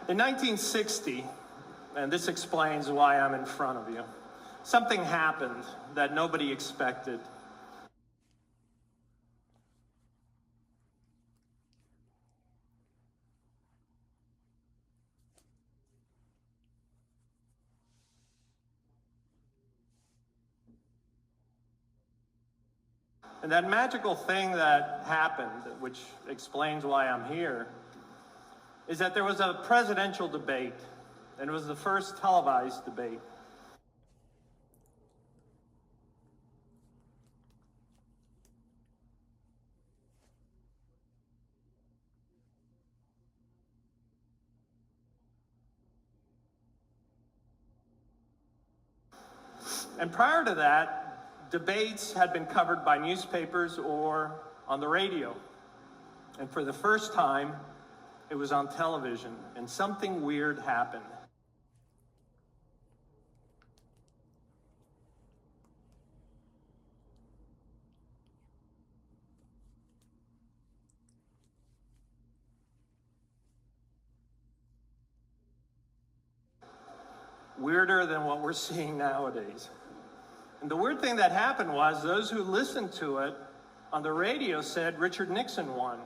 In 1960, and this explains why I'm in front of you, something happened that nobody expected. And that magical thing that happened, which explains why I'm here, is that there was a presidential debate, and it was the first televised debate. And prior to that, debates had been covered by newspapers or on the radio. And for the first time, it was on television, and something weird happened. Weirder than what we're seeing nowadays. And the weird thing that happened was those who listened to it on the radio said Richard Nixon won.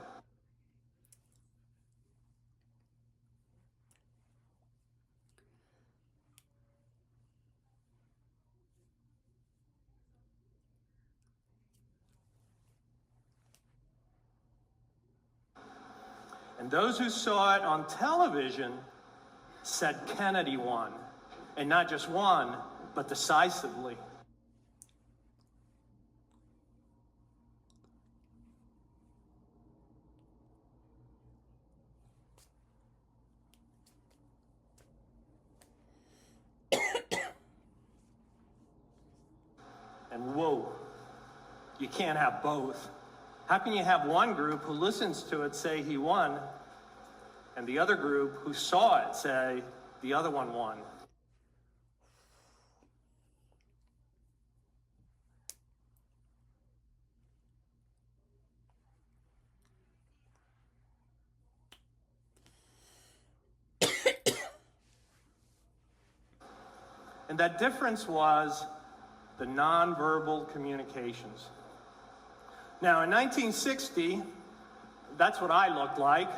And those who saw it on television said Kennedy won. And not just won, but decisively. And whoa, you can't have both. How can you have one group who listens to it say he won, and the other group who saw it say the other one won? And that difference was the nonverbal communications. Now, in 1960, that's what I looked like.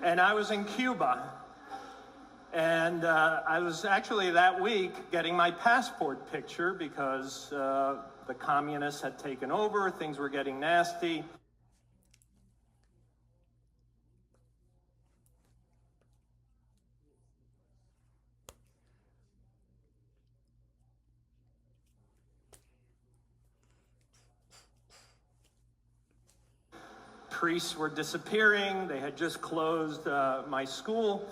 And I was in Cuba. And I was actually that week getting my passport picture because the communists had taken over, things were getting nasty. Priests were disappearing, they had just closed my school.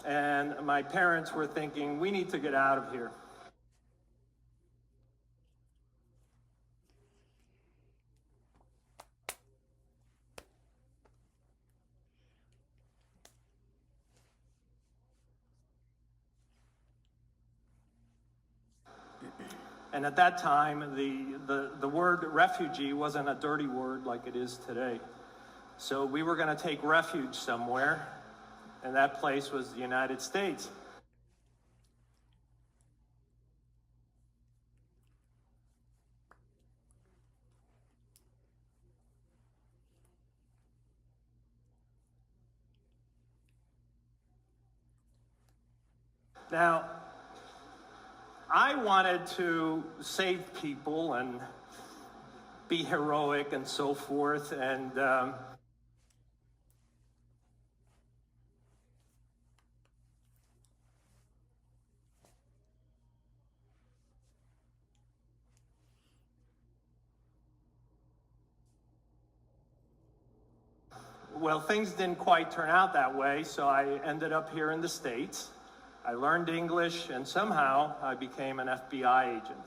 And my parents were thinking, we need to get out of here. And at that time, the word refugee wasn't a dirty word like it is today. So we were going to take refuge somewhere. And that place was the United States. Now, I wanted to save people and be heroic and so forth, and well, things didn't quite turn out that way, so I ended up here in the States. I learned English, and somehow I became an FBI agent.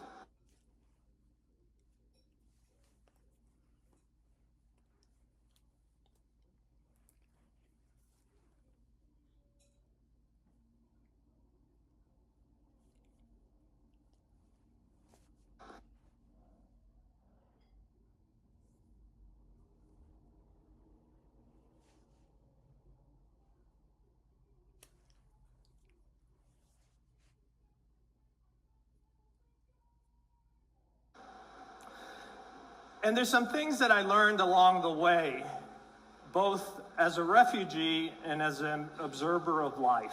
And there's some things that I learned along the way, both as a refugee and as an observer of life.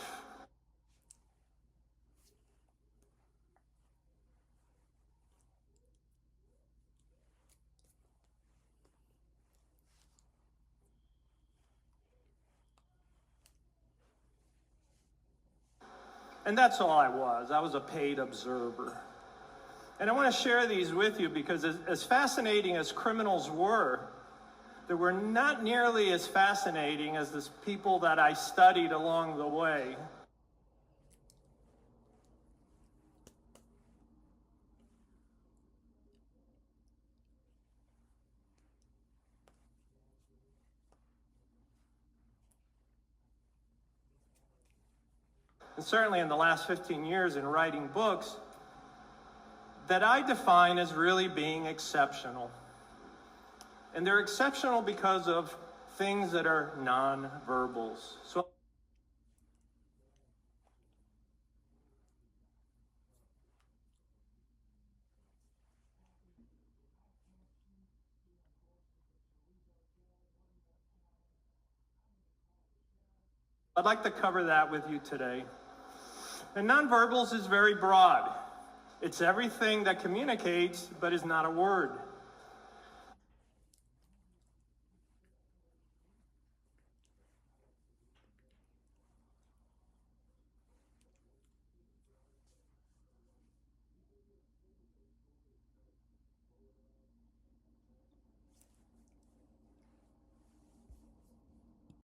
And that's all I was. I was a paid observer. And I want to share these with you because as fascinating as criminals were, they were not nearly as fascinating as the people that I studied along the way. And certainly in the last 15 years in writing books, that I define as really being exceptional. And they're exceptional because of things that are non-verbals. So I'd like to cover that with you today. And nonverbals is very broad. It's everything that communicates but is not a word.